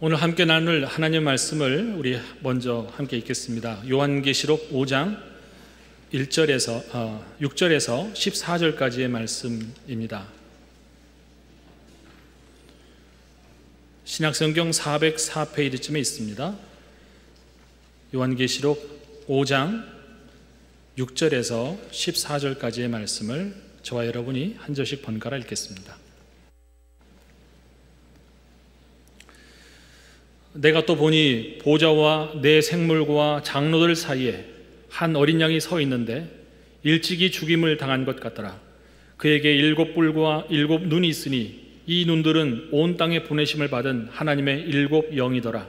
오늘 함께 나눌 하나님 말씀을 우리 먼저 함께 읽겠습니다. 요한계시록 5장 6절에서 14절까지의 말씀입니다. 신약성경 404페이지쯤에 있습니다. 요한계시록 5장 6절에서 14절까지의 말씀을 저와 여러분이 한 절씩 번갈아 읽겠습니다. 내가 또 보니 보좌와 네 생물과 장로들 사이에 한 어린 양이 서 있는데 일찍이 죽임을 당한 것 같더라. 그에게 7뿔과 7눈이 있으니 이 눈들은 온 땅에 보내심을 받은 하나님의 7 영이더라.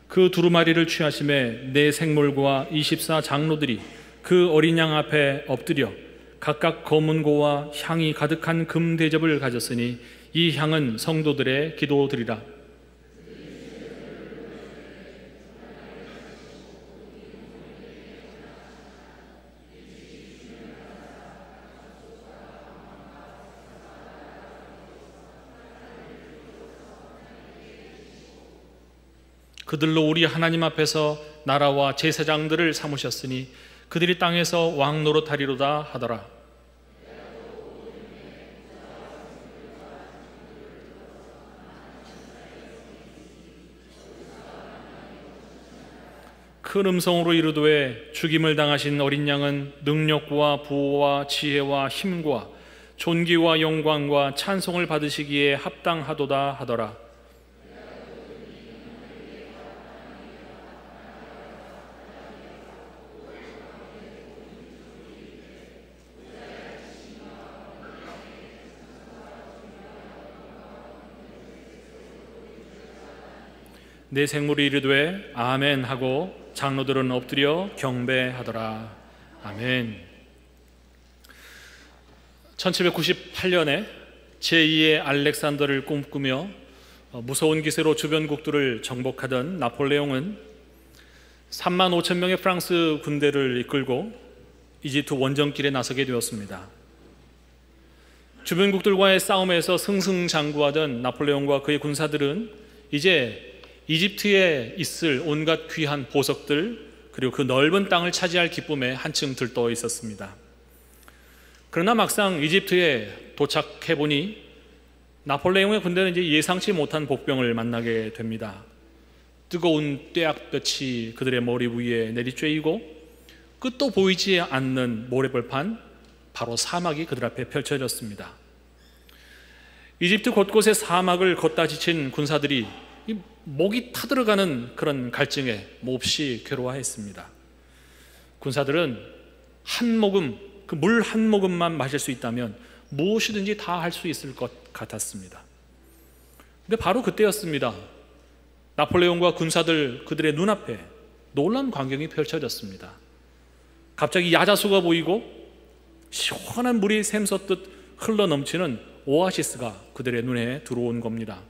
그 두루마리를 취하심에 네 생물과 24 장로들이 그 어린 양 앞에 엎드려 각각 검은고와 향이 가득한 금 대접을 가졌으니 이 향은 성도들의 기도드리라. 그들로 우리 하나님 앞에서 나라와 제사장들을 삼으셨으니 그들이 땅에서 왕 노릇하리로다 하더라. 큰 음성으로 이르되 죽임을 당하신 어린 양은 능력과 부와 지혜와 힘과 존귀와 영광과 찬송을 받으시기에 합당하도다 하더라. 네 생물이 이르되 아멘 하고 장로들은 엎드려 경배하더라. 아멘. 1798년에 제2의 알렉산더를 꿈꾸며 무서운 기세로 주변국들을 정복하던 나폴레옹은 3만 5천 명의 프랑스 군대를 이끌고 이집트 원정길에 나서게 되었습니다. 주변국들과의 싸움에서 승승장구하던 나폴레옹과 그의 군사들은 이제 이집트에 있을 온갖 귀한 보석들 그리고 그 넓은 땅을 차지할 기쁨에 한층 들떠 있었습니다. 그러나 막상 이집트에 도착해보니 나폴레옹의 군대는 이제 예상치 못한 복병을 만나게 됩니다. 뜨거운 뙤약볕이 그들의 머리 위에 내리쬐이고 끝도 보이지 않는 모래벌판, 바로 사막이 그들 앞에 펼쳐졌습니다. 이집트 곳곳의 사막을 걷다 지친 군사들이 목이 타들어가는 그런 갈증에 몹시 괴로워했습니다. 군사들은 한 모금, 그 물 한 모금만 마실 수 있다면 무엇이든지 다 할 수 있을 것 같았습니다. 근데 바로 그때였습니다. 나폴레옹과 군사들 그들의 눈앞에 놀라운 광경이 펼쳐졌습니다. 갑자기 야자수가 보이고 시원한 물이 샘솟듯 흘러넘치는 오아시스가 그들의 눈에 들어온 겁니다.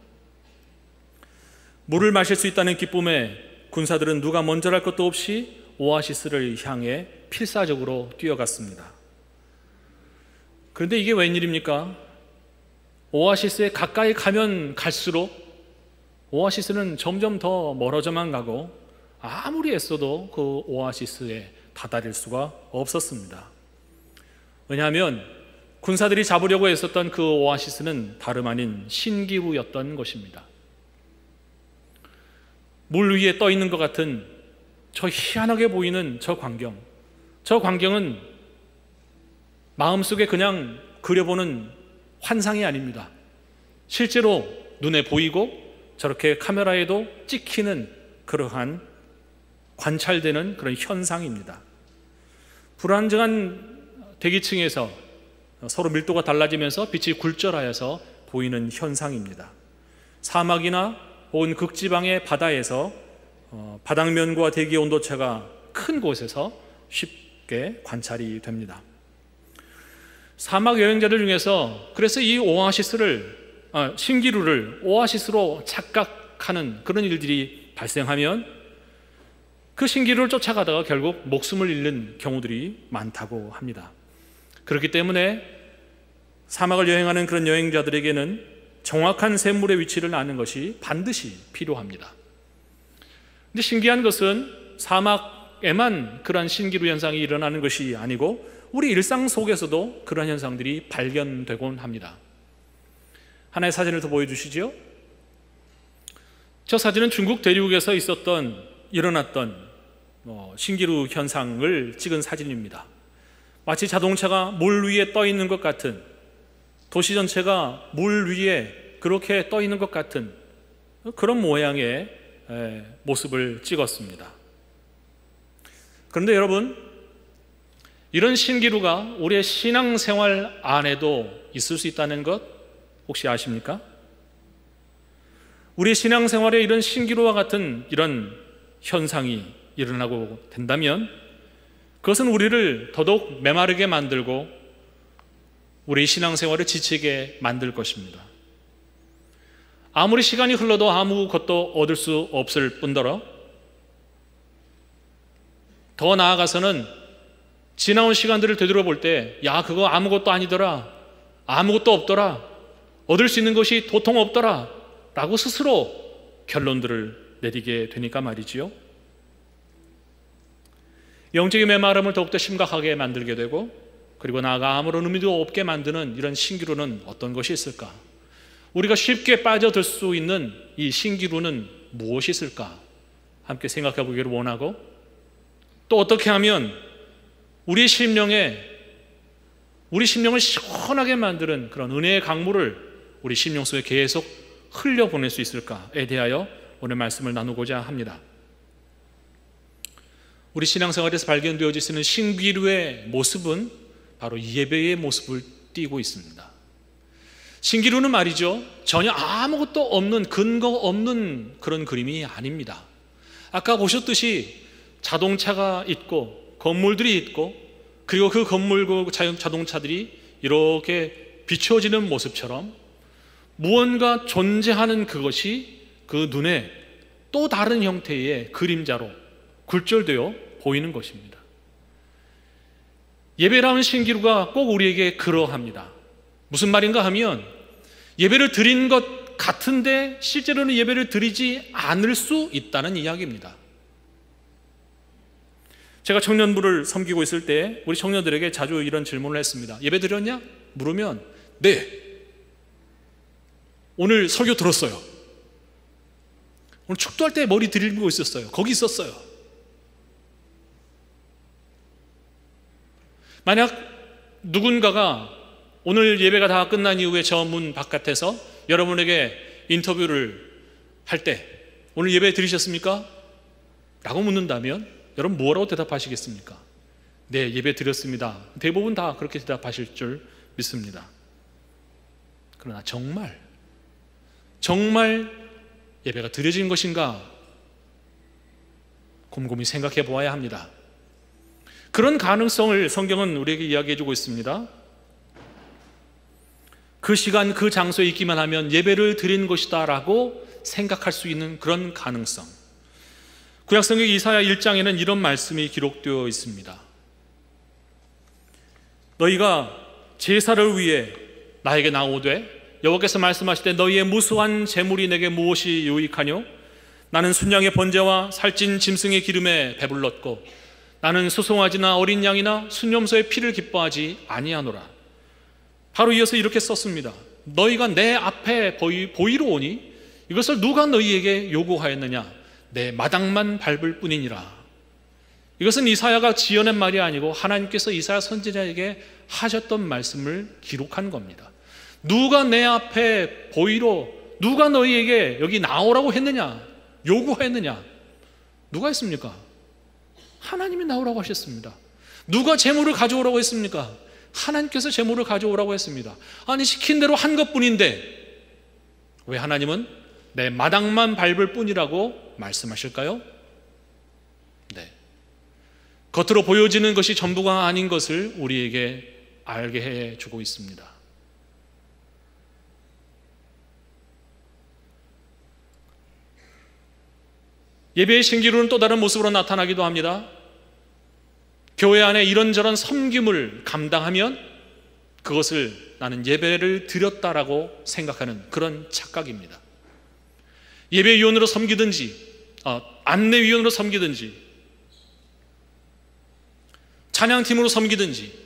물을 마실 수 있다는 기쁨에 군사들은 누가 먼저랄 것도 없이 오아시스를 향해 필사적으로 뛰어갔습니다. 그런데 이게 웬일입니까? 오아시스에 가까이 가면 갈수록 오아시스는 점점 더 멀어져만 가고 아무리 애써도 그 오아시스에 다다를 수가 없었습니다. 왜냐하면 군사들이 잡으려고 애썼던 그 오아시스는 다름 아닌 신기루였던 것입니다. 물 위에 떠 있는 것 같은 저 희한하게 보이는 저 광경은 마음속에 그냥 그려보는 환상이 아닙니다. 실제로 눈에 보이고 저렇게 카메라에도 찍히는 그러한 관찰되는 그런 현상입니다. 불안정한 대기층에서 서로 밀도가 달라지면서 빛이 굴절하여서 보이는 현상입니다. 사막이나 혹은 극지방의 바다에서 바닥면과 대기 온도차가 큰 곳에서 쉽게 관찰이 됩니다. 사막 여행자들 중에서 그래서 이 신기루를 오아시스로 착각하는 그런 일들이 발생하면 그 신기루를 쫓아가다가 결국 목숨을 잃는 경우들이 많다고 합니다. 그렇기 때문에 사막을 여행하는 그런 여행자들에게는 정확한 샘물의 위치를 아는 것이 반드시 필요합니다. 근데 신기한 것은 사막에만 그러한 신기루 현상이 일어나는 것이 아니고 우리 일상 속에서도 그런 현상들이 발견되곤 합니다. 하나의 사진을 더 보여주시죠. 저 사진은 중국 대륙에서 일어났던 신기루 현상을 찍은 사진입니다. 마치 자동차가 물 위에 떠 있는 것 같은, 도시 전체가 물 위에 그렇게 떠 있는 것 같은 그런 모양의 모습을 찍었습니다. 그런데 여러분, 이런 신기루가 우리의 신앙생활 안에도 있을 수 있다는 것 혹시 아십니까? 우리의 신앙생활에 이런 신기루와 같은 이런 현상이 일어나고 된다면 그것은 우리를 더더욱 메마르게 만들고 우리 신앙생활을 지치게 만들 것입니다. 아무리 시간이 흘러도 아무것도 얻을 수 없을 뿐더러 더 나아가서는 지나온 시간들을 되돌아볼 때 야, 그거 아무것도 아니더라, 아무것도 없더라, 얻을 수 있는 것이 도통 없더라 라고 스스로 결론들을 내리게 되니까 말이지요. 영적인 메마름을 더욱더 심각하게 만들게 되고, 그리고 나아가 아무런 의미도 없게 만드는 이런 신기루는 어떤 것이 있을까? 우리가 쉽게 빠져들 수 있는 이 신기루는 무엇이 있을까? 함께 생각해 보기를 원하고, 또 어떻게 하면 우리 심령을 시원하게 만드는 그런 은혜의 강물을 우리 심령 속에 계속 흘려보낼 수 있을까에 대하여 오늘 말씀을 나누고자 합니다. 우리 신앙생활에서 발견되어지는 신기루의 모습은 바로 예배의 모습을 띠고 있습니다. 신기루는 말이죠, 전혀 아무것도 없는, 근거 없는 그런 그림이 아닙니다. 아까 보셨듯이 자동차가 있고 건물들이 있고, 그리고 그 건물과 자동차들이 이렇게 비춰지는 모습처럼 무언가 존재하는 그것이 그 눈에 또 다른 형태의 그림자로 굴절되어 보이는 것입니다. 예배라는 신기루가 꼭 우리에게 그러합니다. 무슨 말인가 하면 예배를 드린 것 같은데 실제로는 예배를 드리지 않을 수 있다는 이야기입니다. 제가 청년부를 섬기고 있을 때 우리 청년들에게 자주 이런 질문을 했습니다. 예배 드렸냐? 물으면 네, 오늘 설교 들었어요, 오늘 축도할 때 머리 들고 있었어요, 거기 있었어요. 만약 누군가가 오늘 예배가 다 끝난 이후에 저 문 바깥에서 여러분에게 인터뷰를 할 때 오늘 예배 드리셨습니까? 라고 묻는다면 여러분 뭐라고 대답하시겠습니까? 네, 예배 드렸습니다. 대부분 다 그렇게 대답하실 줄 믿습니다. 그러나 정말 예배가 드려진 것인가 곰곰이 생각해 보아야 합니다. 그런 가능성을 성경은 우리에게 이야기해 주고 있습니다. 그 시간 그 장소에 있기만 하면 예배를 드린 것이다 라고 생각할 수 있는 그런 가능성. 구약성경 이사야 1장에는 이런 말씀이 기록되어 있습니다. 너희가 제사를 위해 나에게 나오되 여호와께서 말씀하시되 너희의 무수한 재물이 내게 무엇이 유익하뇨? 나는 순양의 번제와 살찐 짐승의 기름에 배불렀고 나는 수송아지나 어린 양이나 순염소의 피를 기뻐하지 아니하노라. 바로 이어서 이렇게 썼습니다. 너희가 내 앞에 보이러 오니 이것을 누가 너희에게 요구하였느냐? 내 마당만 밟을 뿐이니라. 이것은 이사야가 지어낸 말이 아니고 하나님께서 이사야 선지자에게 하셨던 말씀을 기록한 겁니다. 누가 내 앞에 보이러, 누가 너희에게 여기 나오라고 했느냐, 요구했느냐? 누가 했습니까? 하나님이 나오라고 하셨습니다. 누가 재물을 가져오라고 했습니까? 하나님께서 재물을 가져오라고 했습니다. 아니, 시킨 대로 한 것뿐인데 왜 하나님은 내 마당만 밟을 뿐이라고 말씀하실까요? 네, 겉으로 보여지는 것이 전부가 아닌 것을 우리에게 알게 해주고 있습니다. 예배의 신기루는 또 다른 모습으로 나타나기도 합니다. 교회 안에 이런저런 섬김을 감당하면 그것을 나는 예배를 드렸다라고 생각하는 그런 착각입니다. 예배위원으로 섬기든지 안내위원으로 섬기든지 찬양팀으로 섬기든지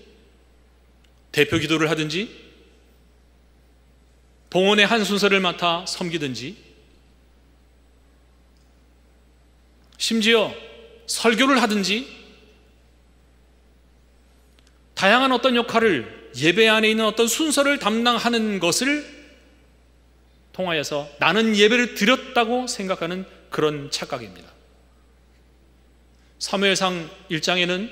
대표 기도를 하든지 봉헌의 한 순서를 맡아 섬기든지 심지어 설교를 하든지 다양한 어떤 역할을 예배 안에 있는 어떤 순서를 담당하는 것을 통하여서 나는 예배를 드렸다고 생각하는 그런 착각입니다. 사무엘상 1장에는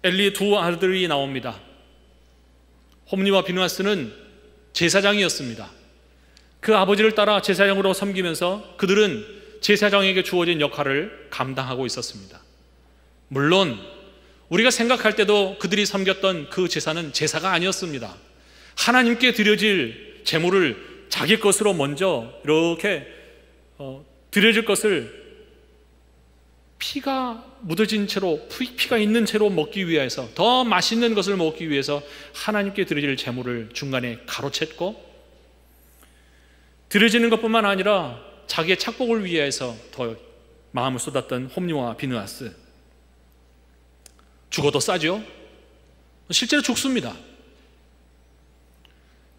엘리의 두 아들이 나옵니다. 홈니와 비느하스는 제사장이었습니다. 그 아버지를 따라 제사장으로 섬기면서 그들은 제사장에게 주어진 역할을 감당하고 있었습니다. 물론 우리가 생각할 때도 그들이 섬겼던 그 제사는 제사가 아니었습니다. 하나님께 드려질 제물을 자기 것으로 먼저 이렇게 드려질 것을 피가 묻어진 채로, 피가 있는 채로 먹기 위해서, 더 맛있는 것을 먹기 위해서 하나님께 드려질 제물을 중간에 가로챘고, 드려지는 것뿐만 아니라 자기의 착복을 위해서 더 마음을 쏟았던 홈리와 비느하스, 죽어도 싸죠. 실제로 죽습니다.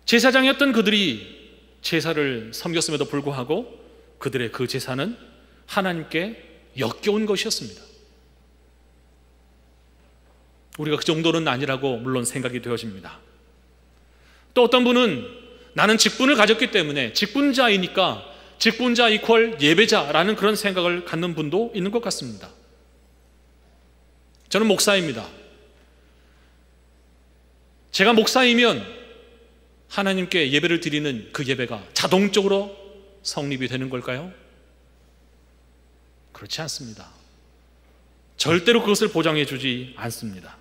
제사장이었던 그들이 제사를 섬겼음에도 불구하고 그들의 그 제사는 하나님께 역겨운 것이었습니다. 우리가 그 정도는 아니라고 물론 생각이 되어집니다. 또 어떤 분은 나는 직분을 가졌기 때문에 직분자이니까 직분자 이퀄 예배자라는 그런 생각을 갖는 분도 있는 것 같습니다. 저는 목사입니다. 제가 목사이면 하나님께 예배를 드리는 그 예배가 자동적으로 성립이 되는 걸까요? 그렇지 않습니다. 절대로 그것을 보장해 주지 않습니다.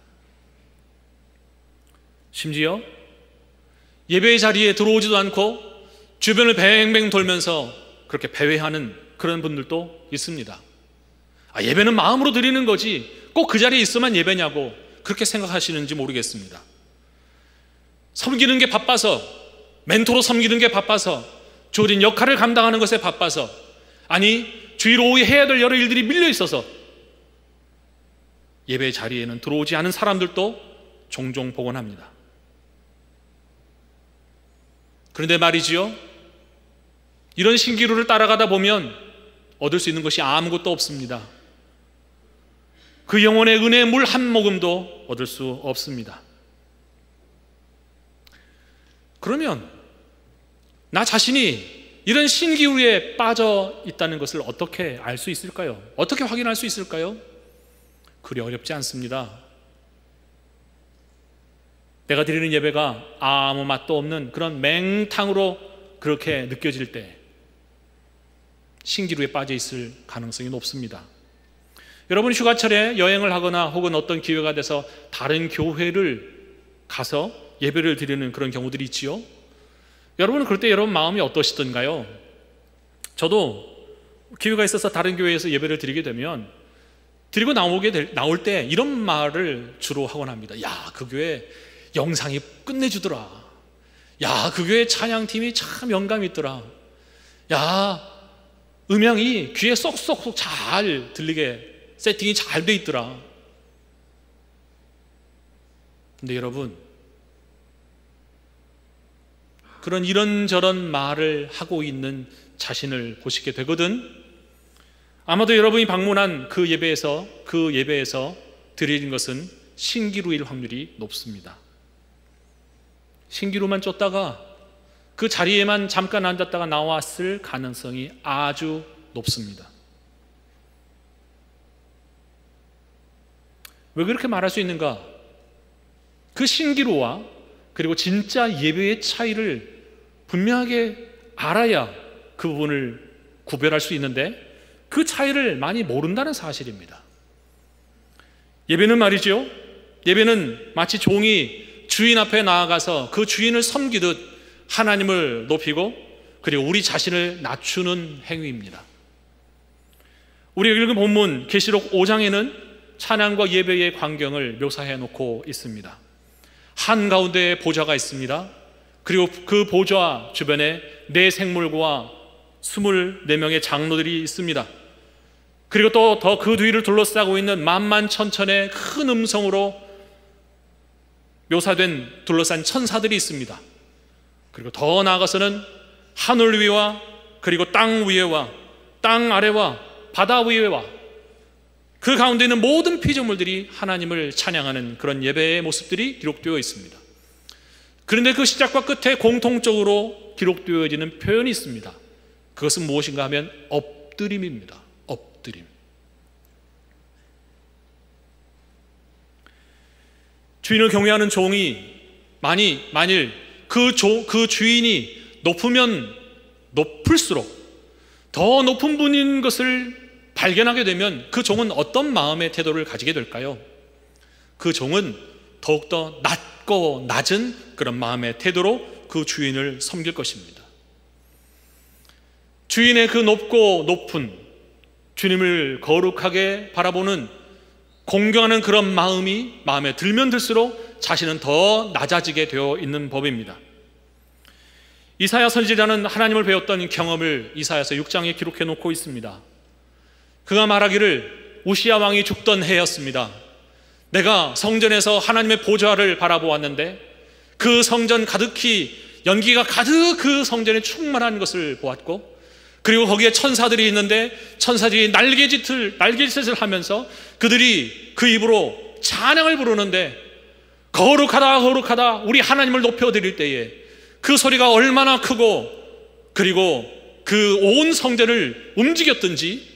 심지어 예배의 자리에 들어오지도 않고 주변을 뱅뱅 돌면서 그렇게 배회하는 그런 분들도 있습니다. 예배는 마음으로 드리는 거지 꼭 그 자리에 있어만 예배냐고 그렇게 생각하시는지 모르겠습니다. 섬기는 게 바빠서, 멘토로 섬기는 게 바빠서, 주어진 역할을 감당하는 것에 바빠서, 아니 주일 오후에 해야 될 여러 일들이 밀려 있어서 예배 자리에는 들어오지 않은 사람들도 종종 보곤 합니다. 그런데 말이지요, 이런 신기루를 따라가다 보면 얻을 수 있는 것이 아무것도 없습니다. 그 영혼의 은혜의 물 한 모금도 얻을 수 없습니다. 그러면 나 자신이 이런 신기루에 빠져 있다는 것을 어떻게 알 수 있을까요? 어떻게 확인할 수 있을까요? 그리 어렵지 않습니다. 내가 드리는 예배가 아무 맛도 없는 그런 맹탕으로 그렇게 느껴질 때 신기루에 빠져 있을 가능성이 높습니다. 여러분 휴가철에 여행을 하거나 혹은 어떤 기회가 돼서 다른 교회를 가서 예배를 드리는 그런 경우들이 있지요. 여러분은 그럴 때 여러분 마음이 어떠시던가요? 저도 기회가 있어서 다른 교회에서 예배를 드리게 되면 드리고 나올 때 이런 말을 주로 하곤 합니다. 야, 그 교회 영상이 끝내주더라. 야, 그 교회 찬양팀이 참 영감이 있더라. 야, 음향이 귀에 쏙쏙쏙 잘 들리게 세팅이 잘 돼 있더라. 근데 여러분, 그런 이런저런 말을 하고 있는 자신을 보시게 되거든 아마도 여러분이 방문한 그 예배에서 드리는 것은 신기루일 확률이 높습니다. 신기루만 쫓다가 그 자리에만 잠깐 앉았다가 나왔을 가능성이 아주 높습니다. 왜 그렇게 말할 수 있는가? 그 신기루와 그리고 진짜 예배의 차이를 분명하게 알아야 그 부분을 구별할 수 있는데 그 차이를 많이 모른다는 사실입니다. 예배는 말이죠, 예배는 마치 종이 주인 앞에 나아가서 그 주인을 섬기듯 하나님을 높이고 그리고 우리 자신을 낮추는 행위입니다. 우리가 읽은 본문 계시록 5장에는 찬양과 예배의 광경을 묘사해 놓고 있습니다. 한가운데에 보좌가 있습니다. 그리고 그 보좌 주변에 네 생물과 24명의 장로들이 있습니다. 그리고 또 더 그 뒤를 둘러싸고 있는 만만천천의 큰 음성으로 묘사된 둘러싼 천사들이 있습니다. 그리고 더 나아가서는 하늘 위와 그리고 땅 위에와 땅 아래와 바다 위에와 그 가운데 있는 모든 피조물들이 하나님을 찬양하는 그런 예배의 모습들이 기록되어 있습니다. 그런데 그 시작과 끝에 공통적으로 기록되어지는 표현이 있습니다. 그것은 무엇인가 하면 엎드림입니다. 엎드림. 주인을 경외하는 종이 만일 그 주인이 높으면 높을수록 더 높은 분인 것을 발견하게 되면 그 종은 어떤 마음의 태도를 가지게 될까요? 그 종은 더욱더 낮고 낮은 그런 마음의 태도로 그 주인을 섬길 것입니다. 주인의 그 높고 높은 주님을 거룩하게 바라보는 공경하는 그런 마음이 마음에 들면 들수록 자신은 더 낮아지게 되어 있는 법입니다. 이사야 선지자는 하나님을 배웠던 경험을 이사야서 6장에 기록해 놓고 있습니다. 그가 말하기를 우시야 왕이 죽던 해였습니다. 내가 성전에서 하나님의 보좌를 바라보았는데 그 성전 가득히 연기가 가득 그 성전에 충만한 것을 보았고, 그리고 거기에 천사들이 있는데 천사들이 날개짓을 하면서 그들이 그 입으로 찬양을 부르는데, 거룩하다 거룩하다 우리 하나님을 높여드릴 때에 그 소리가 얼마나 크고 그리고 그 온 성전을 움직였든지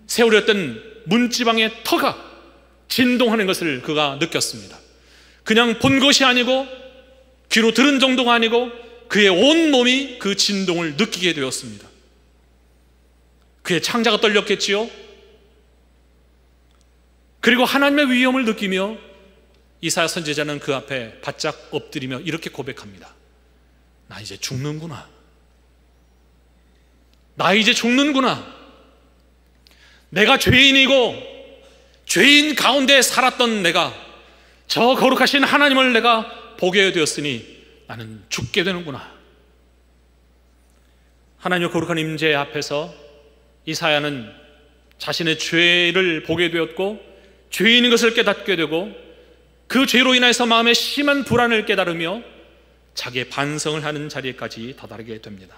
세우렸던 문지방의 터가 진동하는 것을 그가 느꼈습니다. 그냥 본 것이 아니고 귀로 들은 정도가 아니고 그의 온 몸이 그 진동을 느끼게 되었습니다. 그의 창자가 떨렸겠지요. 그리고 하나님의 위엄을 느끼며 이사야 선지자는 그 앞에 바짝 엎드리며 이렇게 고백합니다. 나 이제 죽는구나. 나 이제 죽는구나. 내가 죄인이고 죄인 가운데 살았던 내가 저 거룩하신 하나님을 내가 보게 되었으니 나는 죽게 되는구나. 하나님의 거룩한 임재 앞에서 이사야는 자신의 죄를 보게 되었고 죄인인 것을 깨닫게 되고 그 죄로 인해서 마음에 심한 불안을 깨달으며 자기의 반성을 하는 자리까지 다다르게 됩니다.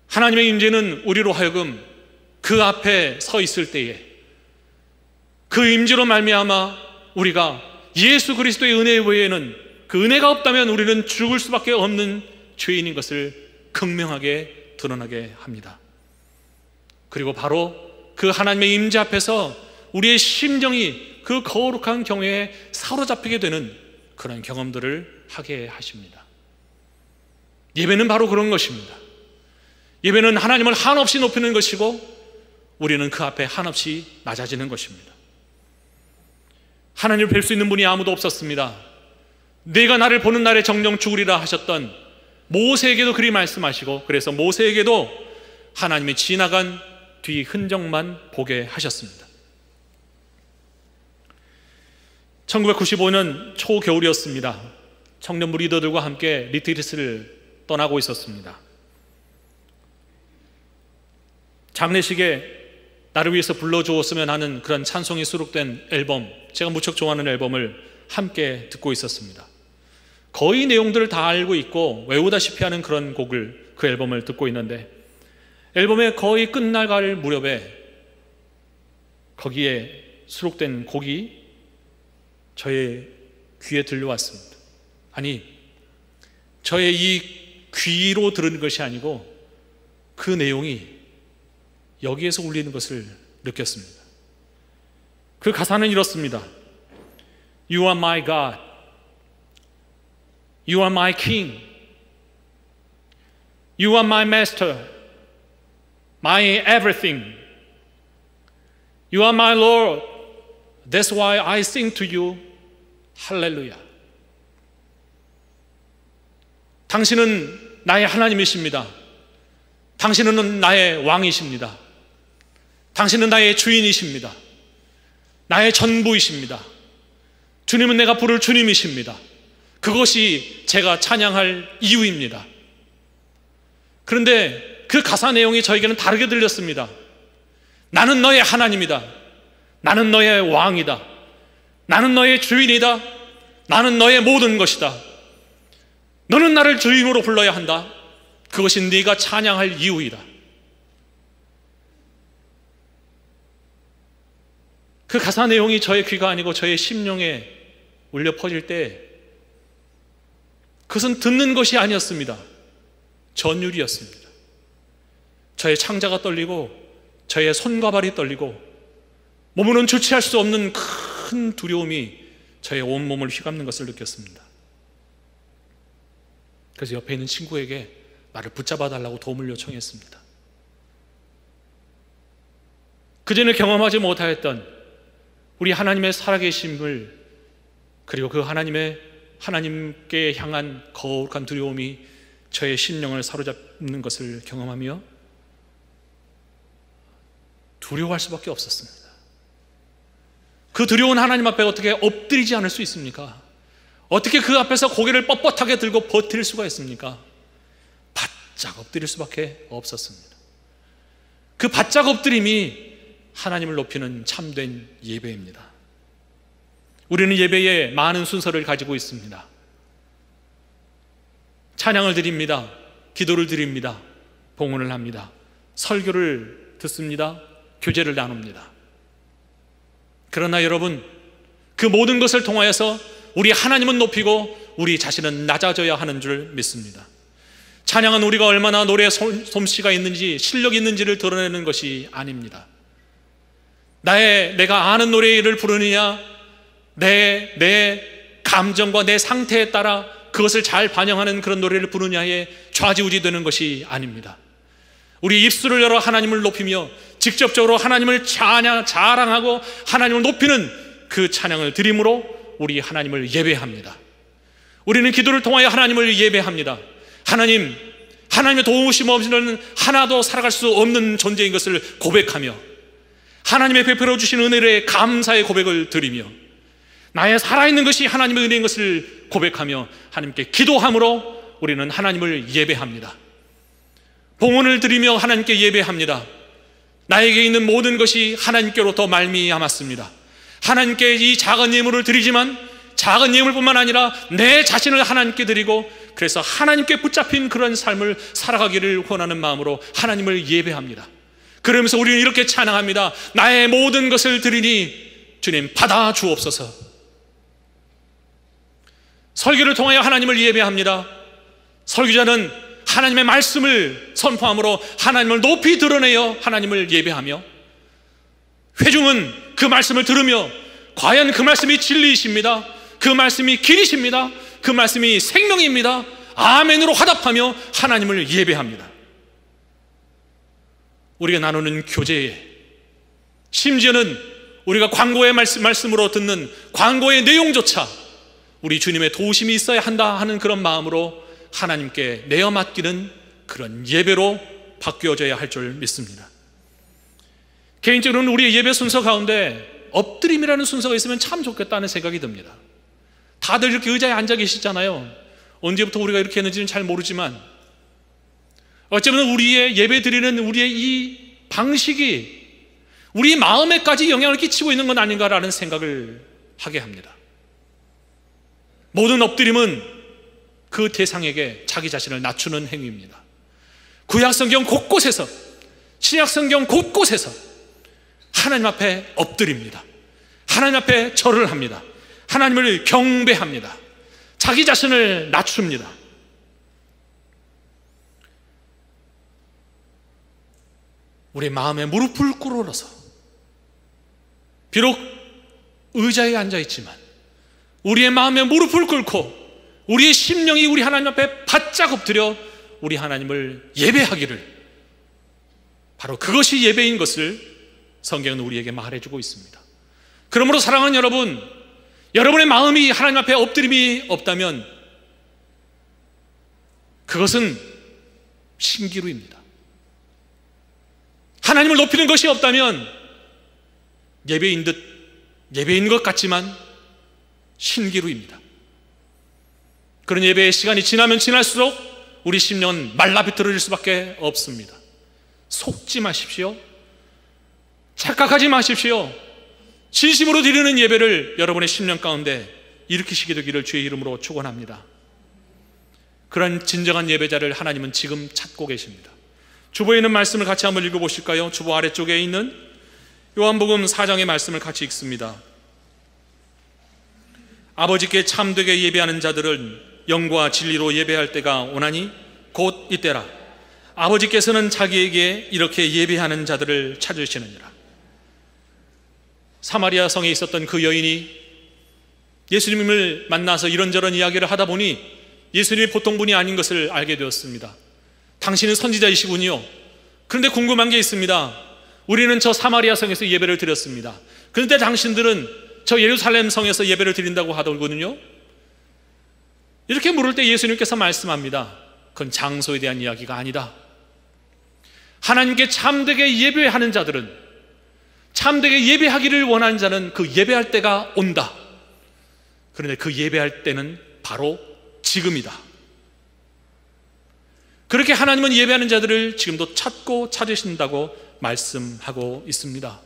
하나님의 임재는 우리로 하여금 그 앞에 서 있을 때에 그 임재로 말미암아 우리가 예수 그리스도의 은혜 외에는 그 은혜가 없다면 우리는 죽을 수밖에 없는 죄인인 것을 극명하게 드러나게 합니다. 그리고 바로 그 하나님의 임재 앞에서 우리의 심정이 그 거룩한 경외에 사로잡히게 되는 그런 경험들을 하게 하십니다. 예배는 바로 그런 것입니다. 예배는 하나님을 한없이 높이는 것이고 우리는 그 앞에 한없이 낮아지는 것입니다. 하나님을 뵐 수 있는 분이 아무도 없었습니다. 내가 나를 보는 날에 정령 죽으리라 하셨던 모세에게도 그리 말씀하시고, 그래서 모세에게도 하나님이 지나간 뒤 흔적만 보게 하셨습니다. 1995년 초겨울이었습니다. 청년부 리더들과 함께 리트리트를 떠나고 있었습니다. 장례식에 나를 위해서 불러주었으면 하는 그런 찬송이 수록된 앨범, 제가 무척 좋아하는 앨범을 함께 듣고 있었습니다. 거의 내용들을 다 알고 있고 외우다시피 하는 그런 곡을, 그 앨범을 듣고 있는데 앨범의 거의 끝나갈 무렵에 거기에 수록된 곡이 저의 귀에 들려왔습니다. 아니, 저의 이 귀로 들은 것이 아니고 그 내용이 여기에서 울리는 것을 느꼈습니다. 그 가사는 이렇습니다. You are my God. You are my King. You are my Master. My everything. You are my Lord. That's why I sing to you. 할렐루야. 당신은 나의 하나님이십니다. 당신은 나의 왕이십니다. 당신은 나의 주인이십니다. 나의 전부이십니다. 주님은 내가 부를 주님이십니다. 그것이 제가 찬양할 이유입니다. 그런데 그 가사 내용이 저에게는 다르게 들렸습니다. 나는 너의 하나님이다. 나는 너의 왕이다. 나는 너의 주인이다. 나는 너의 모든 것이다. 너는 나를 주인으로 불러야 한다. 그것이 네가 찬양할 이유이다. 그 가사 내용이 저의 귀가 아니고 저의 심령에 울려 퍼질 때 그것은 듣는 것이 아니었습니다. 전율이었습니다. 저의 창자가 떨리고 저의 손과 발이 떨리고 몸으로는 주체할 수 없는 큰 두려움이 저의 온몸을 휘감는 것을 느꼈습니다. 그래서 옆에 있는 친구에게 나를 붙잡아 달라고 도움을 요청했습니다. 그전에 경험하지 못하였던 우리 하나님의 살아계심을, 그리고 그 하나님께 향한 거룩한 두려움이 저의 심령을 사로잡는 것을 경험하며 두려워할 수밖에 없었습니다. 그 두려운 하나님 앞에 어떻게 엎드리지 않을 수 있습니까? 어떻게 그 앞에서 고개를 뻣뻣하게 들고 버틸 수가 있습니까? 바짝 엎드릴 수밖에 없었습니다. 그 바짝 엎드림이 하나님을 높이는 참된 예배입니다. 우리는 예배에 많은 순서를 가지고 있습니다. 찬양을 드립니다. 기도를 드립니다. 봉헌을 합니다. 설교를 듣습니다. 교제를 나눕니다. 그러나 여러분, 그 모든 것을 통하여서 우리 하나님은 높이고 우리 자신은 낮아져야 하는 줄 믿습니다. 찬양은 우리가 얼마나 노래 솜씨가 있는지, 실력이 있는지를 드러내는 것이 아닙니다. 내가 아는 노래를 부르느냐, 내 감정과 내 상태에 따라 그것을 잘 반영하는 그런 노래를 부르느냐에 좌지우지 되는 것이 아닙니다. 우리 입술을 열어 하나님을 높이며 직접적으로 하나님을 자랑하고 하나님을 높이는 그 찬양을 드림으로 우리 하나님을 예배합니다. 우리는 기도를 통하여 하나님을 예배합니다. 하나님의 도우심 없이는 하나도 살아갈 수 없는 존재인 것을 고백하며 하나님의 베풀어 주신 은혜에 감사의 고백을 드리며 나의 살아있는 것이 하나님의 은혜인 것을 고백하며 하나님께 기도함으로 우리는 하나님을 예배합니다. 봉헌을 드리며 하나님께 예배합니다. 나에게 있는 모든 것이 하나님께로부터 말미암았습니다. 하나님께 이 작은 예물을 드리지만 작은 예물뿐만 아니라 내 자신을 하나님께 드리고, 그래서 하나님께 붙잡힌 그런 삶을 살아가기를 원하는 마음으로 하나님을 예배합니다. 그러면서 우리는 이렇게 찬양합니다. 나의 모든 것을 드리니 주님 받아 주옵소서. 설교를 통하여 하나님을 예배합니다. 설교자는 하나님의 말씀을 선포함으로 하나님을 높이 드러내어 하나님을 예배하며, 회중은 그 말씀을 들으며 과연 그 말씀이 진리이십니다, 그 말씀이 길이십니다, 그 말씀이 생명입니다, 아멘으로 화답하며 하나님을 예배합니다. 우리가 나누는 교제에, 심지어는 우리가 광고의 말씀으로 듣는 광고의 내용조차 우리 주님의 도우심이 있어야 한다 하는 그런 마음으로 하나님께 내어 맡기는 그런 예배로 바뀌어져야 할 줄 믿습니다. 개인적으로는 우리의 예배 순서 가운데 엎드림이라는 순서가 있으면 참 좋겠다는 생각이 듭니다. 다들 이렇게 의자에 앉아 계시잖아요. 언제부터 우리가 이렇게 했는지는 잘 모르지만 어쩌면 우리의 예배 드리는 우리의 이 방식이 우리 마음에까지 영향을 끼치고 있는 건 아닌가라는 생각을 하게 합니다. 모든 엎드림은 그 대상에게 자기 자신을 낮추는 행위입니다. 구약성경 곳곳에서, 신약성경 곳곳에서 하나님 앞에 엎드립니다. 하나님 앞에 절을 합니다. 하나님을 경배합니다. 자기 자신을 낮춥니다. 우리 마음에 무릎을 꿇어서, 비록 의자에 앉아있지만 우리의 마음에 무릎을 꿇고 우리의 심령이 우리 하나님 앞에 바짝 엎드려 우리 하나님을 예배하기를, 바로 그것이 예배인 것을 성경은 우리에게 말해주고 있습니다. 그러므로 사랑하는 여러분, 여러분의 마음이 하나님 앞에 엎드림이 없다면 그것은 신기루입니다. 하나님을 높이는 것이 없다면 예배인 것 같지만 신기루입니다. 그런 예배의 시간이 지나면 지날수록 우리 심령은 말라 비틀어질 수밖에 없습니다. 속지 마십시오. 착각하지 마십시오. 진심으로 드리는 예배를 여러분의 심령 가운데 일으키시게 되기를 주의 이름으로 축원합니다. 그런 진정한 예배자를 하나님은 지금 찾고 계십니다. 주보에 있는 말씀을 같이 한번 읽어보실까요? 주보 아래쪽에 있는 요한복음 4장의 말씀을 같이 읽습니다. 아버지께 참되게 예배하는 자들은 영과 진리로 예배할 때가 오나니 곧 이때라. 아버지께서는 자기에게 이렇게 예배하는 자들을 찾으시느니라. 사마리아 성에 있었던 그 여인이 예수님을 만나서 이런저런 이야기를 하다 보니 예수님이 보통 분이 아닌 것을 알게 되었습니다. 당신은 선지자이시군요. 그런데 궁금한 게 있습니다. 우리는 저 사마리아 성에서 예배를 드렸습니다. 그런데 당신들은 저 예루살렘 성에서 예배를 드린다고 하더군요. 이렇게 물을 때 예수님께서 말씀합니다. 그건 장소에 대한 이야기가 아니다. 하나님께 참되게 예배하는 자들은, 참되게 예배하기를 원하는 자는 그 예배할 때가 온다. 그런데 그 예배할 때는 바로 지금이다. 그렇게 하나님은 예배하는 자들을 지금도 찾고 찾으신다고 말씀하고 있습니다.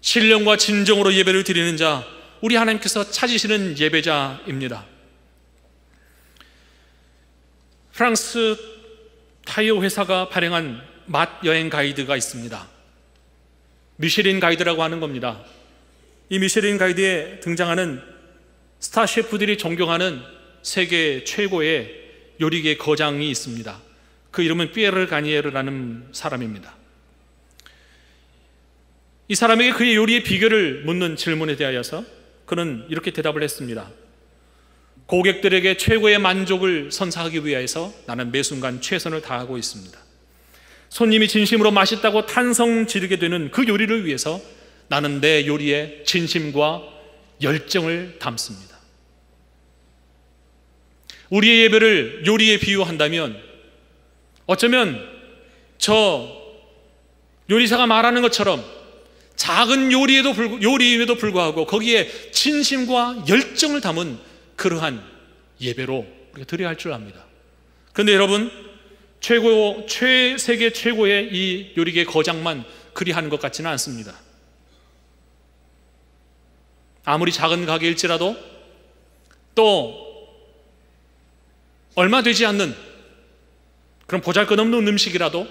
신령과 진정으로 예배를 드리는 자, 우리 하나님께서 찾으시는 예배자입니다. 프랑스 타이어 회사가 발행한 맛 여행 가이드가 있습니다. 미쉐린 가이드라고 하는 겁니다. 이 미쉐린 가이드에 등장하는 스타 셰프들이 존경하는 세계 최고의 요리계 거장이 있습니다. 그 이름은 피에르 가니에르라는 사람입니다. 이 사람에게 그의 요리의 비결을 묻는 질문에 대하여서 그는 이렇게 대답을 했습니다. 고객들에게 최고의 만족을 선사하기 위해서 나는 매 순간 최선을 다하고 있습니다. 손님이 진심으로 맛있다고 탄성 지르게 되는 그 요리를 위해서 나는 내 요리에 진심과 열정을 담습니다. 우리의 예배를 요리에 비유한다면 어쩌면 저 요리사가 말하는 것처럼 작은 요리임에도 불구하고 거기에 진심과 열정을 담은 그러한 예배로 우리가 드려야 할 줄 압니다. 그런데 여러분, 세계 최고의 이 요리계 거장만 그리하는 것 같지는 않습니다. 아무리 작은 가게일지라도 또 얼마 되지 않는 그런 보잘것없는 음식이라도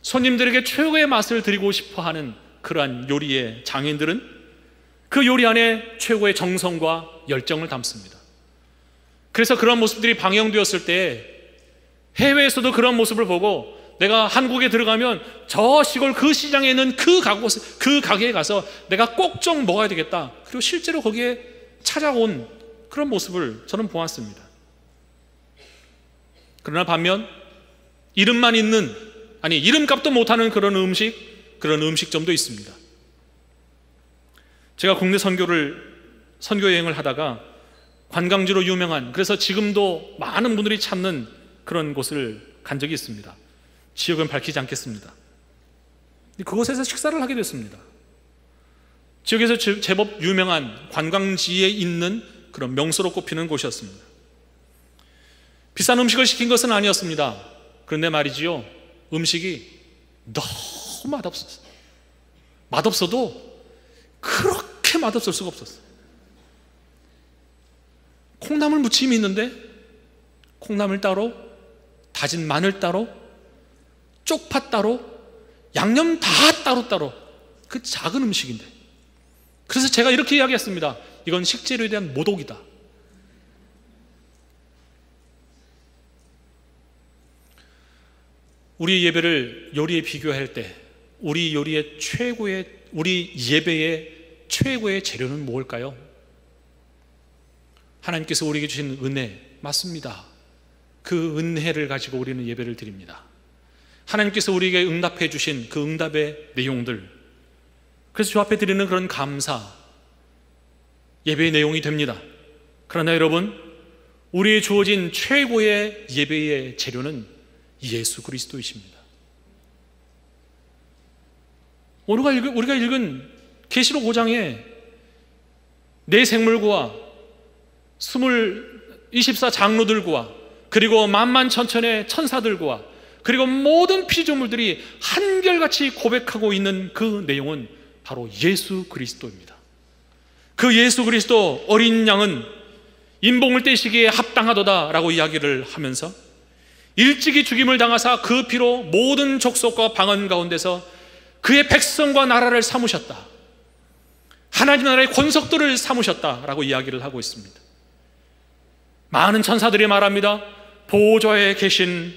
손님들에게 최고의 맛을 드리고 싶어하는 그러한 요리의 장인들은 그 요리 안에 최고의 정성과 열정을 담습니다. 그래서 그런 모습들이 방영되었을 때 해외에서도 그런 모습을 보고 내가 한국에 들어가면 저 시골 그 시장에 있는 그 가게에 가서 내가 꼭 좀 먹어야 되겠다. 그리고 실제로 거기에 찾아온 그런 모습을 저는 보았습니다. 그러나 반면 이름만 있는, 아니 이름값도 못하는 그런 음식점도 있습니다. 제가 국내 선교 여행을 하다가 관광지로 유명한, 그래서 지금도 많은 분들이 찾는 그런 곳을 간 적이 있습니다. 지역은 밝히지 않겠습니다. 그곳에서 식사를 하게 됐습니다. 지역에서 제법 유명한 관광지에 있는 그런 명소로 꼽히는 곳이었습니다. 비싼 음식을 시킨 것은 아니었습니다. 그런데 말이지요, 음식이 너무 맛없었어요. 맛없어도 그렇게 맛없을 수가 없었어요. 콩나물 무침이 있는데 콩나물 따로, 다진 마늘 따로, 쪽파 따로, 양념 다 따로따로, 그 작은 음식인데. 그래서 제가 이렇게 이야기했습니다. 이건 식재료에 대한 모독이다. 우리 예배를 요리에 비교할 때 우리 예배의 최고의 재료는 무엇일까요? 하나님께서 우리에게 주신 은혜, 맞습니다. 그 은혜를 가지고 우리는 예배를 드립니다. 하나님께서 우리에게 응답해 주신 그 응답의 내용들, 그래서 주 앞에 드리는 그런 감사, 예배의 내용이 됩니다. 그러나 여러분, 우리의 주어진 최고의 예배의 재료는 예수 그리스도이십니다. 우리가 읽은 계시록 5장에 내 생물과 24 장로들과 그리고 만만천천의 천사들과 그리고 모든 피조물들이 한결같이 고백하고 있는 그 내용은 바로 예수 그리스도입니다. 그 예수 그리스도 어린 양은 인봉을 떼시기에 합당하도다 라고 이야기를 하면서 일찍이 죽임을 당하사 그 피로 모든 족속과 방언 가운데서 그의 백성과 나라를 삼으셨다, 하나님 나라의 권속들을 삼으셨다라고 이야기를 하고 있습니다. 많은 천사들이 말합니다. 보좌에 계신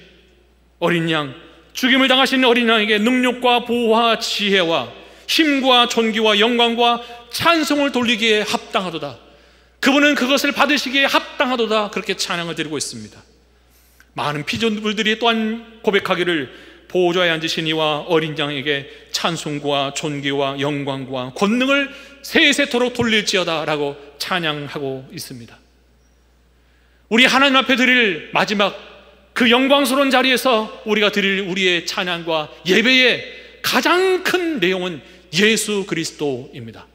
어린 양, 죽임을 당하신 어린 양에게 능력과 보호와 지혜와 힘과 존귀와 영광과 찬송을 돌리기에 합당하도다, 그분은 그것을 받으시기에 합당하도다, 그렇게 찬양을 드리고 있습니다. 많은 피조물들이 또한 고백하기를 보좌에 앉으신 이와 어린 양에게 찬송과 존귀와 영광과 권능을 세세토록 돌릴지어다 라고 찬양하고 있습니다. 우리 하나님 앞에 드릴 마지막 그 영광스러운 자리에서 우리가 드릴 우리의 찬양과 예배의 가장 큰 내용은 예수 그리스도입니다.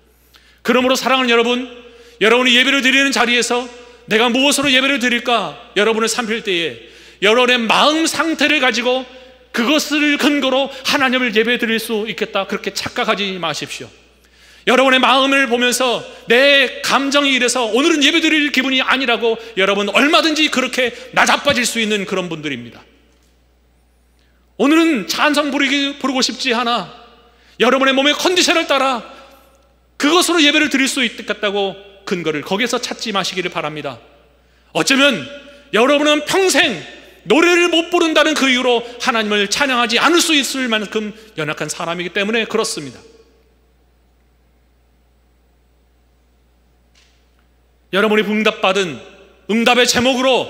그러므로 사랑하는 여러분, 여러분이 예배를 드리는 자리에서 내가 무엇으로 예배를 드릴까 여러분을 살필 때에 여러분의 마음 상태를 가지고 그것을 근거로 하나님을 예배 드릴 수 있겠다, 그렇게 착각하지 마십시오. 여러분의 마음을 보면서 내 감정이 이래서 오늘은 예배 드릴 기분이 아니라고 여러분 얼마든지 그렇게 나자빠질 수 있는 그런 분들입니다. 오늘은 찬송 부르고 싶지 않아, 여러분의 몸의 컨디션을 따라 그것으로 예배를 드릴 수 있겠다고 근거를 거기에서 찾지 마시기를 바랍니다. 어쩌면 여러분은 평생 노래를 못 부른다는 그 이유로 하나님을 찬양하지 않을 수 있을 만큼 연약한 사람이기 때문에 그렇습니다. 여러분이 응답받은 응답의 제목으로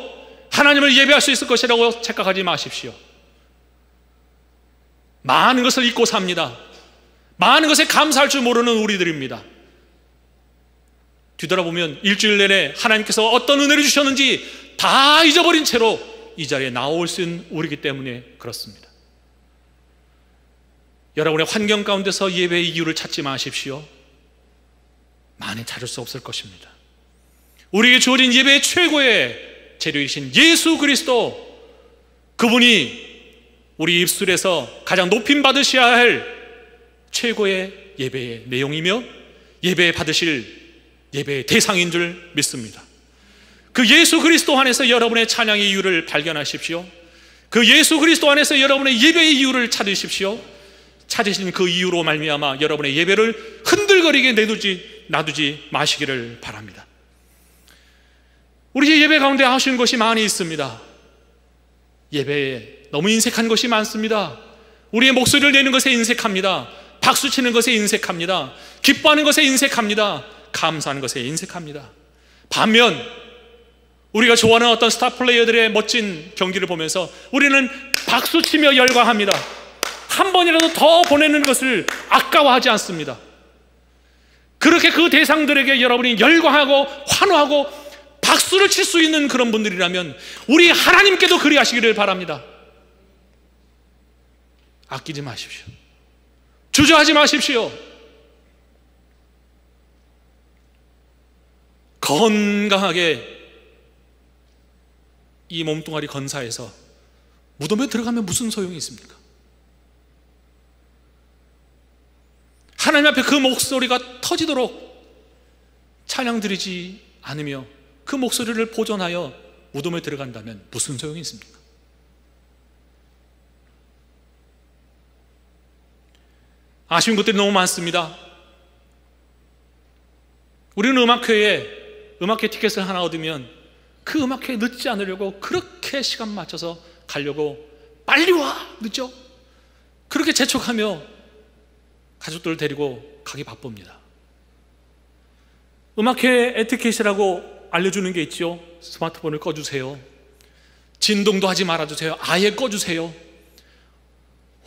하나님을 예배할 수 있을 것이라고 착각하지 마십시오. 많은 것을 잊고 삽니다. 많은 것에 감사할 줄 모르는 우리들입니다. 뒤돌아보면 일주일 내내 하나님께서 어떤 은혜를 주셨는지 다 잊어버린 채로 이 자리에 나올 수 있는 우리이기 때문에 그렇습니다. 여러분의 환경 가운데서 예배의 이유를 찾지 마십시오. 많이 찾을 수 없을 것입니다. 우리에게 주어진 예배의 최고의 재료이신 예수 그리스도, 그분이 우리 입술에서 가장 높임 받으셔야 할 최고의 예배의 내용이며 예배 받으실 예배의 대상인 줄 믿습니다. 그 예수 그리스도 안에서 여러분의 찬양의 이유를 발견하십시오. 그 예수 그리스도 안에서 여러분의 예배의 이유를 찾으십시오. 찾으신 그 이유로 말미암아 여러분의 예배를 흔들거리게 놔두지 마시기를 바랍니다. 우리 예배 가운데 하시는 것이 많이 있습니다. 예배에 너무 인색한 것이 많습니다. 우리의 목소리를 내는 것에 인색합니다. 박수치는 것에 인색합니다. 기뻐하는 것에 인색합니다. 감사하는 것에 인색합니다. 반면 우리가 좋아하는 어떤 스타 플레이어들의 멋진 경기를 보면서 우리는 박수치며 열광합니다. 한 번이라도 더 보내는 것을 아까워하지 않습니다. 그렇게 그 대상들에게 여러분이 열광하고 환호하고 박수를 칠 수 있는 그런 분들이라면 우리 하나님께도 그리하시기를 바랍니다. 아끼지 마십시오. 주저하지 마십시오. 건강하게 이 몸뚱아리 건사해서 무덤에 들어가면 무슨 소용이 있습니까? 하나님 앞에 그 목소리가 터지도록 찬양 드리지 않으며 그 목소리를 보존하여 무덤에 들어간다면 무슨 소용이 있습니까? 아쉬운 것들이 너무 많습니다. 우리는 음악회 티켓을 하나 얻으면 그 음악회에 늦지 않으려고 그렇게 시간 맞춰서 가려고 빨리 와! 늦죠? 그렇게 재촉하며 가족들을 데리고 가기 바쁩니다. 음악회 에티켓이라고 알려주는 게 있죠. 스마트폰을 꺼주세요. 진동도 하지 말아주세요. 아예 꺼주세요.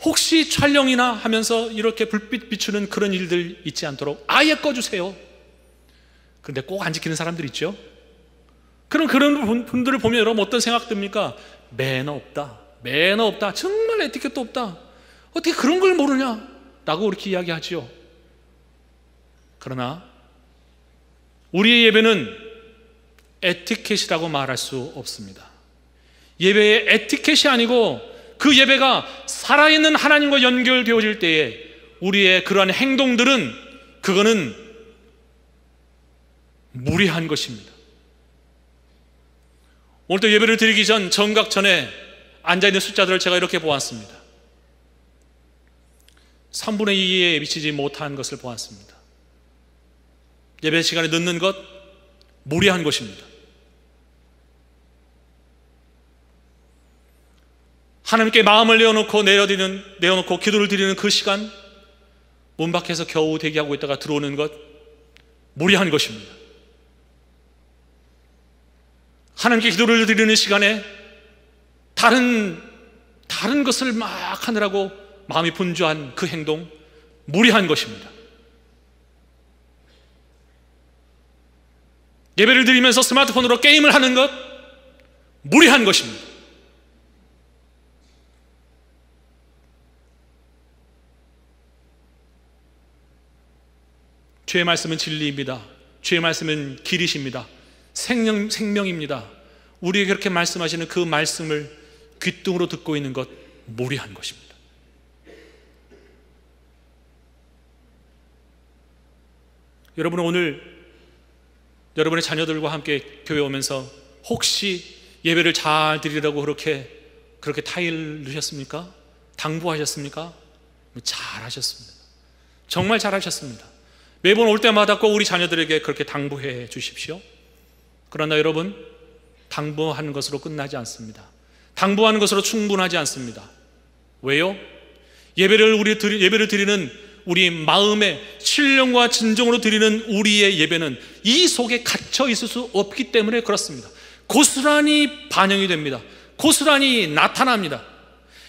혹시 촬영이나 하면서 이렇게 불빛 비추는 그런 일들 있지 않도록 아예 꺼주세요. 그런데 꼭 안 지키는 사람들 있죠. 그런 분들을 보면 여러분 어떤 생각 듭니까? 매너 없다. 매너 없다. 정말 에티켓도 없다. 어떻게 그런 걸 모르냐? 라고 그렇게 이야기하지요. 그러나 우리의 예배는 에티켓이라고 말할 수 없습니다. 예배의 에티켓이 아니고 그 예배가 살아있는 하나님과 연결되어질 때에 우리의 그러한 행동들은 그거는 무례한 것입니다. 오늘도 예배를 드리기 전 정각 전에 앉아있는 숫자들을 제가 이렇게 보았습니다. 3분의 2에 미치지 못한 것을 보았습니다. 예배 시간에 늦는 것 무례한 것입니다. 하나님께 마음을 내어놓고 기도를 드리는 그 시간, 문 밖에서 겨우 대기하고 있다가 들어오는 것 무례한 것입니다. 하나님께 기도를 드리는 시간에 다른 것을 막 하느라고 마음이 분주한 그 행동 무례한 것입니다. 예배를 드리면서 스마트폰으로 게임을 하는 것 무례한 것입니다. 주의 말씀은 진리입니다. 주의 말씀은 길이십니다. 생명입니다. 우리에게 그렇게 말씀하시는 그 말씀을 귓등으로 듣고 있는 것 무례한 것입니다. 여러분은 오늘 여러분의 자녀들과 함께 교회 오면서 혹시 예배를 잘 드리려고 그렇게 타일 넣으셨습니까? 당부하셨습니까? 잘하셨습니다. 정말 잘하셨습니다. 매번 올 때마다 꼭 우리 자녀들에게 그렇게 당부해 주십시오. 그러나 여러분, 당부하는 것으로 끝나지 않습니다. 당부하는 것으로 충분하지 않습니다. 왜요? 예배를 드리는 우리 마음의 신령과 진정으로 드리는 우리의 예배는 이 속에 갇혀 있을 수 없기 때문에 그렇습니다. 고스란히 반영이 됩니다. 고스란히 나타납니다.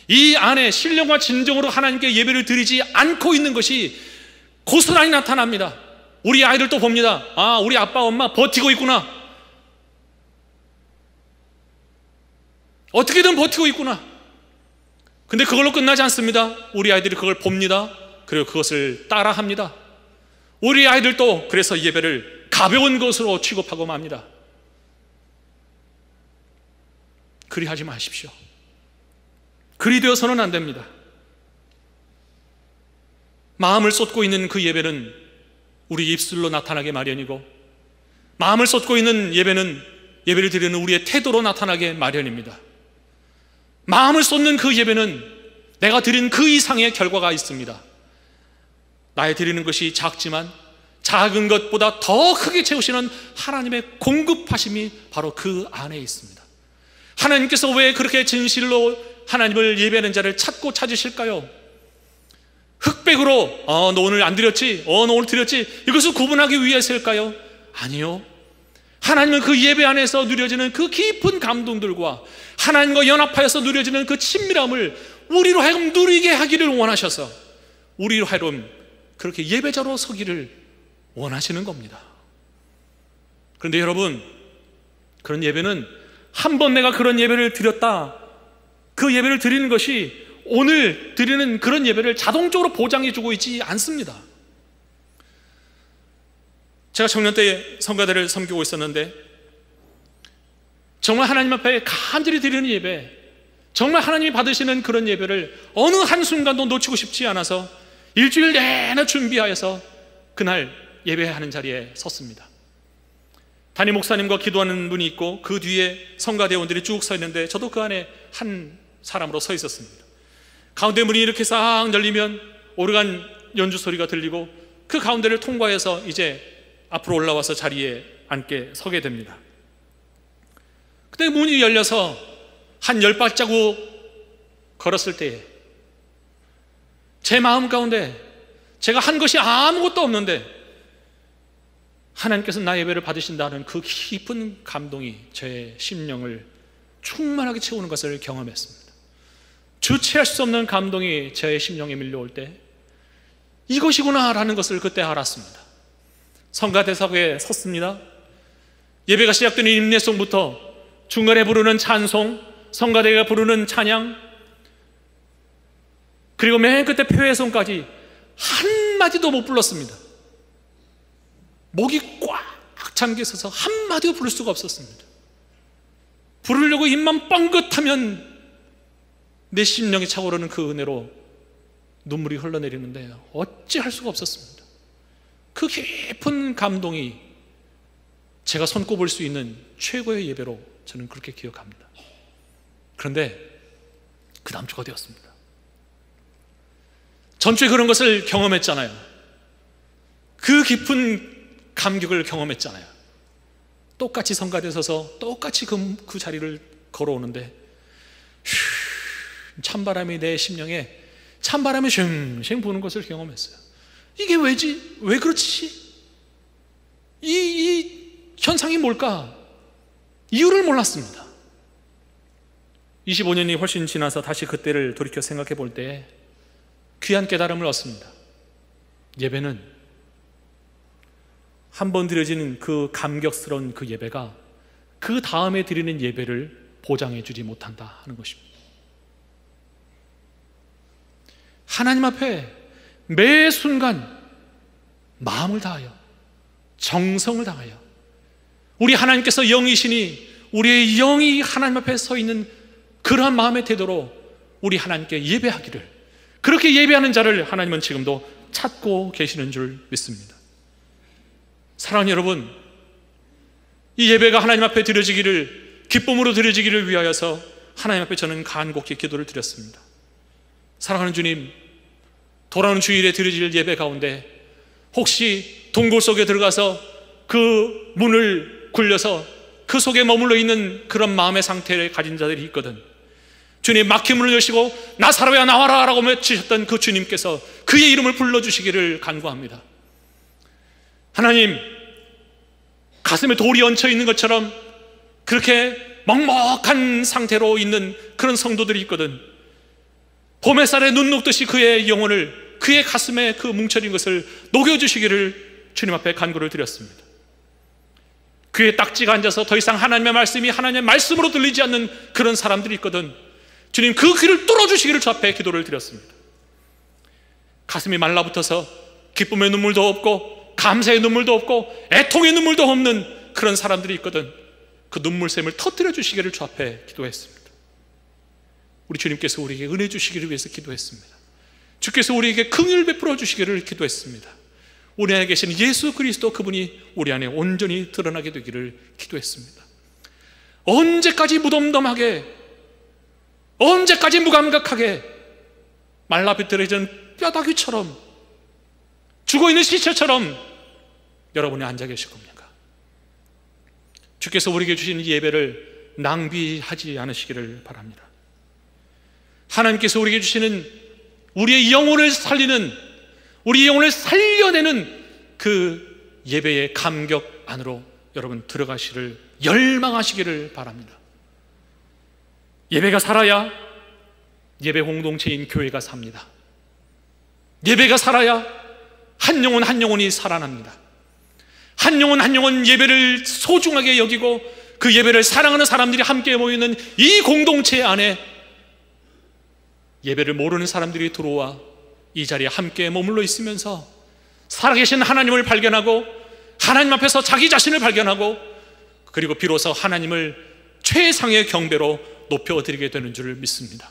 이 안에 신령과 진정으로 하나님께 예배를 드리지 않고 있는 것이 고스란히 나타납니다. 우리 아이들도 봅니다. 아, 우리 아빠 엄마 버티고 있구나. 어떻게든 버티고 있구나. 근데 그걸로 끝나지 않습니다. 우리 아이들이 그걸 봅니다. 그리고 그것을 따라합니다. 우리 아이들도 그래서 예배를 가벼운 것으로 취급하고 맙니다. 그리 하지 마십시오. 그리 되어서는 안 됩니다. 마음을 쏟고 있는 그 예배는 우리 입술로 나타나게 마련이고, 마음을 쏟고 있는 예배는 예배를 드리는 우리의 태도로 나타나게 마련입니다. 마음을 쏟는 그 예배는 내가 드린 그 이상의 결과가 있습니다. 나의 드리는 것이 작지만 작은 것보다 더 크게 채우시는 하나님의 공급하심이 바로 그 안에 있습니다. 하나님께서 왜 그렇게 진실로 하나님을 예배하는 자를 찾으실까요? 흑백으로 너 오늘 안 드렸지? 너 오늘 드렸지? 이것을 구분하기 위해서일까요? 아니요. 하나님은 그 예배 안에서 누려지는 그 깊은 감동들과 하나님과 연합하여서 누려지는 그 친밀함을 우리로 하여금 누리게 하기를 원하셔서 우리로 하여금 그렇게 예배자로 서기를 원하시는 겁니다. 그런데 여러분, 그런 예배는 한 번 내가 그런 예배를 드렸다, 그 예배를 드리는 것이 오늘 드리는 그런 예배를 자동적으로 보장해주고 있지 않습니다. 제가 청년 때 성가대를 섬기고 있었는데 정말 하나님 앞에 간절히 드리는 예배, 정말 하나님이 받으시는 그런 예배를 어느 한순간도 놓치고 싶지 않아서 일주일 내내 준비하여서 그날 예배하는 자리에 섰습니다. 담임 목사님과 기도하는 분이 있고 그 뒤에 성가대원들이 쭉 서 있는데 저도 그 안에 한 사람으로 서 있었습니다. 가운데 문이 이렇게 싹 열리면 오르간 연주 소리가 들리고 그 가운데를 통과해서 이제 앞으로 올라와서 자리에 서게 됩니다. 그때 문이 열려서 한 10발자국 걸었을 때에 제 마음 가운데 제가 한 것이 아무것도 없는데 하나님께서 나의 예배를 받으신다는 그 깊은 감동이 제 심령을 충만하게 채우는 것을 경험했습니다. 주체할 수 없는 감동이 제 심령에 밀려올 때 이것이구나라는 것을 그때 알았습니다. 성가대석에 섰습니다. 예배가 시작되는 임례송부터 중간에 부르는 찬송, 성가대가 부르는 찬양, 그리고 맨 끝에 표회송까지 한마디도 못 불렀습니다. 목이 꽉 박창기에 서서 한마디도 부를 수가 없었습니다. 부르려고 입만 뻥긋하면 내 심령이 차오르는 그 은혜로 눈물이 흘러내리는데 어찌할 수가 없었습니다. 그 깊은 감동이 제가 손꼽을 수 있는 최고의 예배로 저는 그렇게 기억합니다. 그런데 그 다음 주가 되었습니다. 전주에 그런 것을 경험했잖아요. 그 깊은 감격을 경험했잖아요. 똑같이 성가대에 서서 똑같이 그 자리를 걸어오는데 찬바람이 내 심령에 찬바람이 쉥쉥 부는 것을 경험했어요. 이게 왜지? 왜 그렇지? 이 현상이 뭘까? 이유를 몰랐습니다. 25년이 훨씬 지나서 다시 그때를 돌이켜 생각해 볼 때 귀한 깨달음을 얻습니다. 예배는 한 번 드려지는 그 감격스러운 그 예배가 그 다음에 드리는 예배를 보장해 주지 못한다 하는 것입니다. 하나님 앞에 매 순간 마음을 다하여 정성을 다하여 우리 하나님께서 영이시니 우리의 영이 하나님 앞에 서 있는 그러한 마음의 태도로 우리 하나님께 예배하기를, 그렇게 예배하는 자를 하나님은 지금도 찾고 계시는 줄 믿습니다. 사랑하는 여러분, 이 예배가 하나님 앞에 드려지기를, 기쁨으로 드려지기를 위하여서 하나님 앞에 저는 간곡히 기도를 드렸습니다. 사랑하는 주님, 돌아오는 주일에 드려질 예배 가운데 혹시 동굴 속에 들어가서 그 문을 굴려서 그 속에 머물러 있는 그런 마음의 상태를 가진 자들이 있거든, 주님 막힌 문을 여시고 나사로야 나와라 라고 외치셨던 그 주님께서 그의 이름을 불러주시기를 간구합니다. 하나님, 가슴에 돌이 얹혀 있는 것처럼 그렇게 먹먹한 상태로 있는 그런 성도들이 있거든, 봄햇살에 눈 녹듯이 그의 영혼을, 그의 가슴에 그 뭉쳐진 것을 녹여주시기를 주님 앞에 간구를 드렸습니다. 그의 딱지가 앉아서 더 이상 하나님의 말씀이 하나님의 말씀으로 들리지 않는 그런 사람들이 있거든, 주님 그 귀를 뚫어주시기를 주 앞에 기도를 드렸습니다. 가슴이 말라붙어서 기쁨의 눈물도 없고 감사의 눈물도 없고 애통의 눈물도 없는 그런 사람들이 있거든, 그 눈물샘을 터뜨려 주시기를 주 앞에 기도했습니다. 우리 주님께서 우리에게 은혜 주시기를 위해서 기도했습니다. 주께서 우리에게 긍휼 베풀어 주시기를 기도했습니다. 우리 안에 계신 예수 그리스도, 그분이 우리 안에 온전히 드러나게 되기를 기도했습니다. 언제까지 무덤덤하게, 언제까지 무감각하게 말라비틀어진 뼈다귀처럼, 죽어있는 시체처럼 여러분이 앉아 계실 겁니까? 주께서 우리에게 주신 이 예배를 낭비하지 않으시기를 바랍니다. 하나님께서 우리에게 주시는 우리의 영혼을 살리는, 우리 영혼을 살려내는 그 예배의 감격 안으로 여러분 들어가시를 열망하시기를 바랍니다. 예배가 살아야 예배 공동체인 교회가 삽니다. 예배가 살아야 한 영혼 한 영혼이 살아납니다. 한 영혼 한 영혼 예배를 소중하게 여기고 그 예배를 사랑하는 사람들이 함께 모이는 이 공동체 안에 예배를 모르는 사람들이 들어와 이 자리에 함께 머물러 있으면서 살아계신 하나님을 발견하고 하나님 앞에서 자기 자신을 발견하고 그리고 비로소 하나님을 최상의 경배로 높여드리게 되는 줄 믿습니다.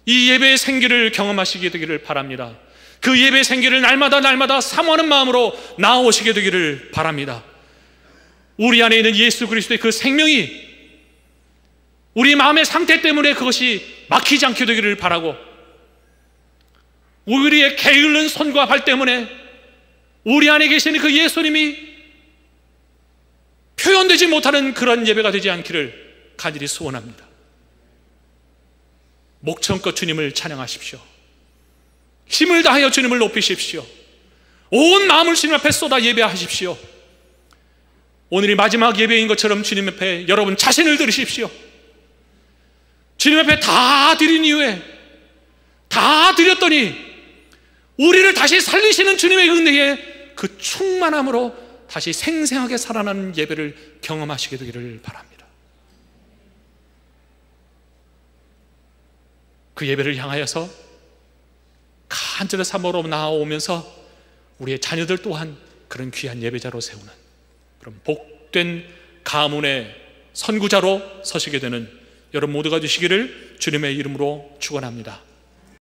이 예배의 생기를 경험하시게 되기를 바랍니다. 그 예배의 생기를 날마다 사모하는 마음으로 나아오시게 되기를 바랍니다. 우리 안에 있는 예수 그리스도의 그 생명이 우리 마음의 상태 때문에 그것이 막히지 않게 되기를 바라고, 우리의 게으른 손과 발 때문에 우리 안에 계시는 그 예수님이 표현되지 못하는 그런 예배가 되지 않기를 간절히 소원합니다. 목청껏 주님을 찬양하십시오. 힘을 다하여 주님을 높이십시오. 온 마음을 주님 앞에 쏟아 예배하십시오. 오늘이 마지막 예배인 것처럼 주님 앞에 여러분 자신을 드리십시오. 주님 앞에 다 드린 이후에, 다 드렸더니 우리를 다시 살리시는 주님의 은혜에 그 충만함으로 다시 생생하게 살아나는 예배를 경험하시게 되기를 바랍니다. 그 예배를 향하여서 간절히 사모로 나아오면서 우리의 자녀들 또한 그런 귀한 예배자로 세우는 그럼 복된 가문의 선구자로 서시게 되는 여러분 모두가 되시기를 주님의 이름으로 축원합니다.